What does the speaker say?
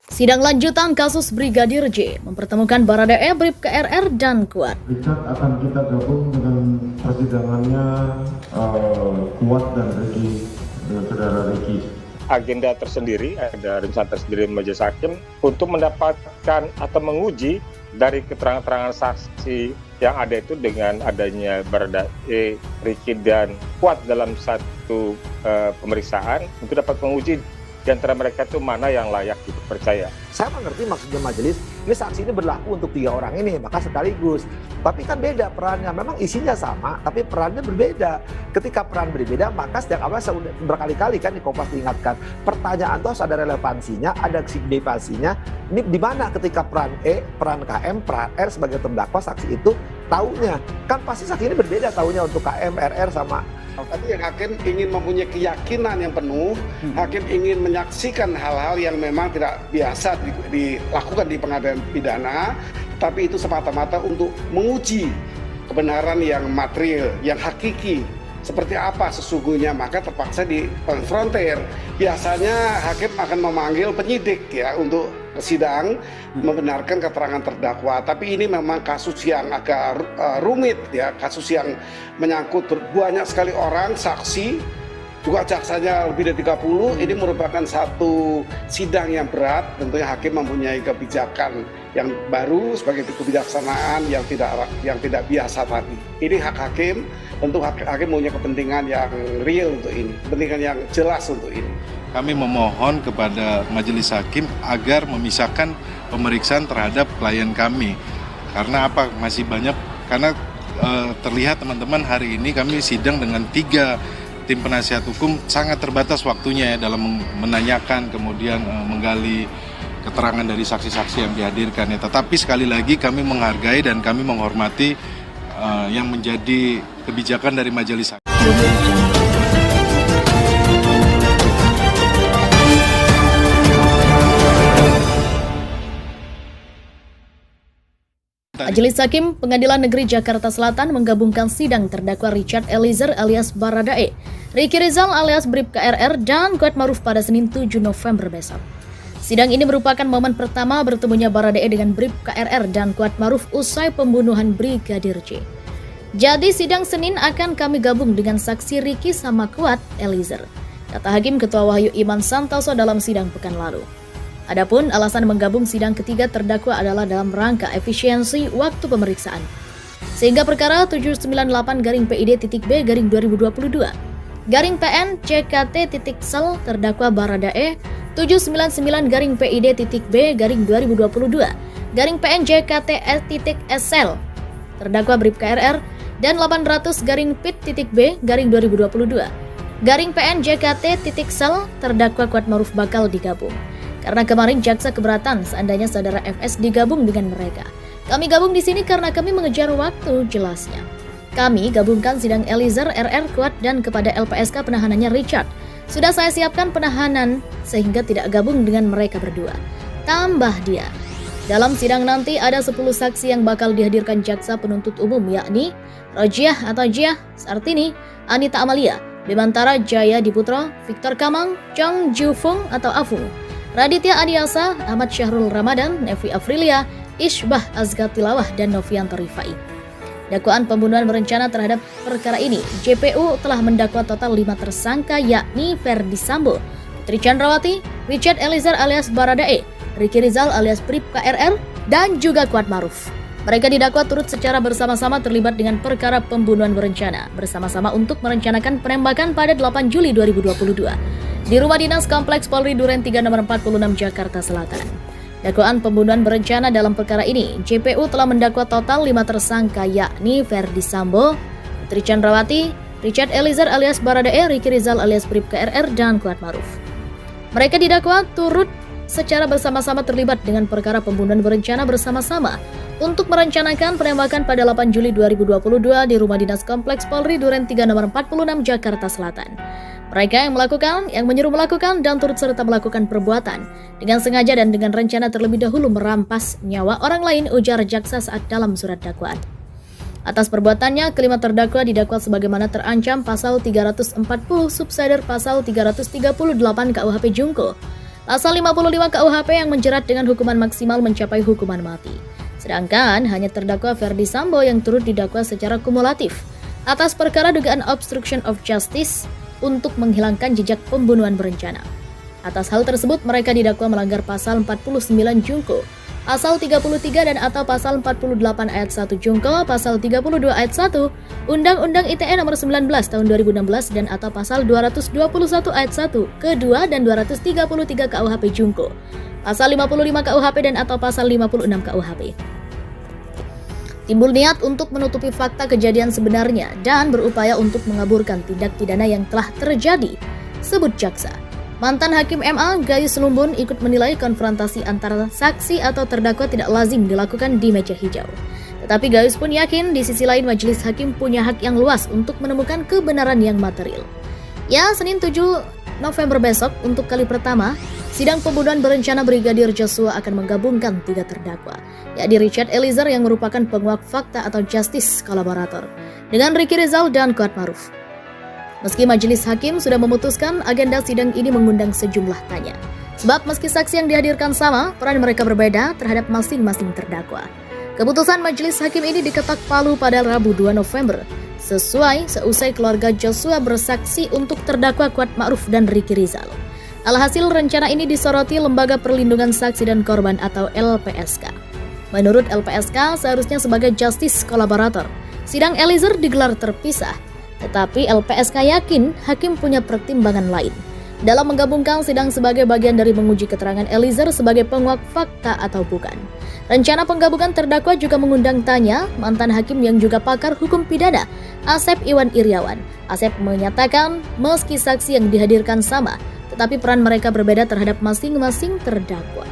Sidang lanjutan kasus Brigadir J mempertemukan Baradae, Bribka RR, dan Kuat. Richard akan kita gabung dengan persidangannya Kuat dan Ricky, saudara Ricky. Agenda tersendiri, ada rencana tersendiri majelis hakim untuk mendapatkan atau menguji dari keterangan-keterangan saksi yang ada itu dengan adanya Baradae, Ricky, dan Kuat dalam satu pemeriksaan untuk dapat menguji di antara mereka itu mana yang layak dipercaya. Saya mengerti maksudnya majelis, ini saksi ini berlaku untuk 3 orang ini, maka sekaligus. Tapi kan beda perannya, memang isinya sama, tapi perannya berbeda. Ketika peran berbeda, maka sejak awal saya berkali-kali kan di Kompas diingatkan, pertanyaan itu harus ada relevansinya, ada signifikansinya. Ini di mana ketika peran E, peran KM, peran R sebagai terdakwa saksi itu taunya. Kan pasti saksi ini berbeda taunya untuk KM, RR sama. Tapi yang hakim ingin mempunyai keyakinan yang penuh, hakim ingin menyaksikan hal-hal yang memang tidak biasa dilakukan di pengadilan pidana, tapi itu semata-mata untuk menguji kebenaran yang material, yang hakiki. Seperti apa sesungguhnya, maka terpaksa dikonfrontir. Biasanya hakim akan memanggil penyidik ya untuk sidang membenarkan keterangan terdakwa, tapi ini memang kasus yang agak rumit ya, kasus yang menyangkut banyak sekali orang, saksi, juga jaksanya lebih dari 30. Ini merupakan satu sidang yang berat, tentunya hakim mempunyai kebijakan yang baru sebagai kebijaksanaan yang tidak biasa tadi. Ini hak hakim, tentu hakim punya kepentingan yang real untuk ini, kepentingan yang jelas untuk ini. Kami memohon kepada majelis hakim agar memisahkan pemeriksaan terhadap klien kami. Karena apa? Masih banyak, karena terlihat teman-teman hari ini kami sidang dengan 3 tim penasihat hukum, sangat terbatas waktunya ya dalam menanyakan, kemudian menggali keterangan dari saksi-saksi yang dihadirkan ya. Tetapi sekali lagi kami menghargai dan kami menghormati yang menjadi kebijakan dari majelis hakim. Majelis Hakim Pengadilan Negeri Jakarta Selatan menggabungkan sidang terdakwa Richard Eliezer alias Baradae, Ricky Rizal alias Bribka RR, dan Kuat Maruf pada Senin 7 November besok. Sidang ini merupakan momen pertama bertemunya Baradae dengan Bribka RR dan Kuat Maruf usai pembunuhan Brigadir J. Jadi sidang Senin akan kami gabung dengan saksi Ricky sama Kuat Eliezer, kata Hakim Ketua Wahyu Iman Santoso dalam sidang pekan lalu. Adapun alasan menggabung sidang ketiga terdakwa adalah dalam rangka efisiensi waktu pemeriksaan. Sehingga perkara 798-PID.B-2022 _PN CKT.sel terdakwa Baradae, 799-PID.B-2022 _PN JKT.SL terdakwa Bribka RR, dan 800-PIT.B-2022 _PN JKT.sel terdakwa Kuat Maruf bakal digabung. Karena kemarin jaksa keberatan seandainya saudara FS digabung dengan mereka. Kami gabung di sini karena kami mengejar waktu, jelasnya. Kami gabungkan sidang Eliezer, RR, Kuat, dan kepada LPSK penahanannya Richard. Sudah saya siapkan penahanan sehingga tidak gabung dengan mereka berdua. Tambah dia. Dalam sidang nanti ada 10 saksi yang bakal dihadirkan jaksa penuntut umum, yakni Rojiah atau Jiah Sartini, Anita Amalia, Bimantara Jaya Diputro, Victor Kamang, Chong Jufung atau Afung, Raditya Adiasa, Ahmad Syahrul Ramadan, Nevi Afrilia, Ishbah Azgat Tilawah, dan Novianto Rifai. Dakwaan pembunuhan berencana terhadap perkara ini, JPU telah mendakwa total 5 tersangka, yakni Ferdi Sambo, Putri Chandrawati, Richard Eliezer alias Baradae, Ricky Rizal alias Bribka RR, dan juga Kuat Maruf. Mereka didakwa turut secara bersama-sama terlibat dengan perkara pembunuhan berencana, bersama-sama untuk merencanakan penembakan pada 8 Juli 2022. Di Rumah Dinas Kompleks Polri Duren 3 nomor 46 Jakarta Selatan. Dakwaan pembunuhan berencana dalam perkara ini, JPU telah mendakwa total 5 tersangka, yakni Ferdi Sambo, Putri Chandrawati, Richard Eliezer alias Baradae, Ricky Rizal alias Bribka RR, dan Kuat Maruf. Mereka didakwa turut secara bersama-sama terlibat dengan perkara pembunuhan berencana bersama-sama untuk merencanakan penembakan pada 8 Juli 2022 di Rumah Dinas Kompleks Polri Duren 3 nomor 46 Jakarta Selatan. Mereka yang menyuruh melakukan dan turut serta melakukan perbuatan dengan sengaja dan dengan rencana terlebih dahulu merampas nyawa orang lain, ujar jaksa saat dalam surat dakwaan. Atas perbuatannya, kelima terdakwa didakwa sebagaimana terancam pasal 340 subsider pasal 338 KUHP Jungko, Pasal 55 KUHP yang menjerat dengan hukuman maksimal mencapai hukuman mati. Sedangkan hanya terdakwa Ferdi Sambo yang turut didakwa secara kumulatif atas perkara dugaan obstruction of justice untuk menghilangkan jejak pembunuhan berencana. Atas hal tersebut mereka didakwa melanggar pasal 49 Junko, pasal 33 dan atau pasal 48 ayat 1 Junko, pasal 32 ayat 1 Undang-Undang ITE nomor 19 tahun 2016 dan atau pasal 221 ayat 1 kedua dan 233 KUHP Junko, pasal 55 KUHP dan atau pasal 56 KUHP. Timbul niat untuk menutupi fakta kejadian sebenarnya dan berupaya untuk mengaburkan tindak pidana yang telah terjadi, sebut jaksa. Mantan Hakim MA, Gayus Lumbun, ikut menilai konfrontasi antara saksi atau terdakwa tidak lazim dilakukan di meja hijau. Tetapi Gayus pun yakin di sisi lain majelis hakim punya hak yang luas untuk menemukan kebenaran yang material. Ya, Senin 7 November besok untuk kali pertama, sidang pembunuhan berencana Brigadir Joshua akan menggabungkan 3 terdakwa, yakni Richard Eliezer yang merupakan penguak fakta atau justice kolaborator, dengan Ricky Rizal dan Kuat Maruf. Meski majelis hakim sudah memutuskan, agenda sidang ini mengundang sejumlah tanya. Sebab meski saksi yang dihadirkan sama, peran mereka berbeda terhadap masing-masing terdakwa. Keputusan majelis hakim ini diketok palu pada Rabu 2 November, seusai keluarga Joshua bersaksi untuk terdakwa Kuat Ma'ruf dan Ricky Rizal. Alhasil rencana ini disoroti Lembaga Perlindungan Saksi dan Korban atau LPSK. Menurut LPSK, seharusnya sebagai justice kolaborator, sidang Eliezer digelar terpisah. Tetapi LPSK yakin hakim punya pertimbangan lain dalam menggabungkan sidang sebagai bagian dari menguji keterangan Eliezer sebagai penguak fakta atau bukan. Rencana penggabungan terdakwa juga mengundang tanya mantan hakim yang juga pakar hukum pidana, Asep Iwan Iriawan. Asep menyatakan meski saksi yang dihadirkan sama, tetapi peran mereka berbeda terhadap masing-masing terdakwa.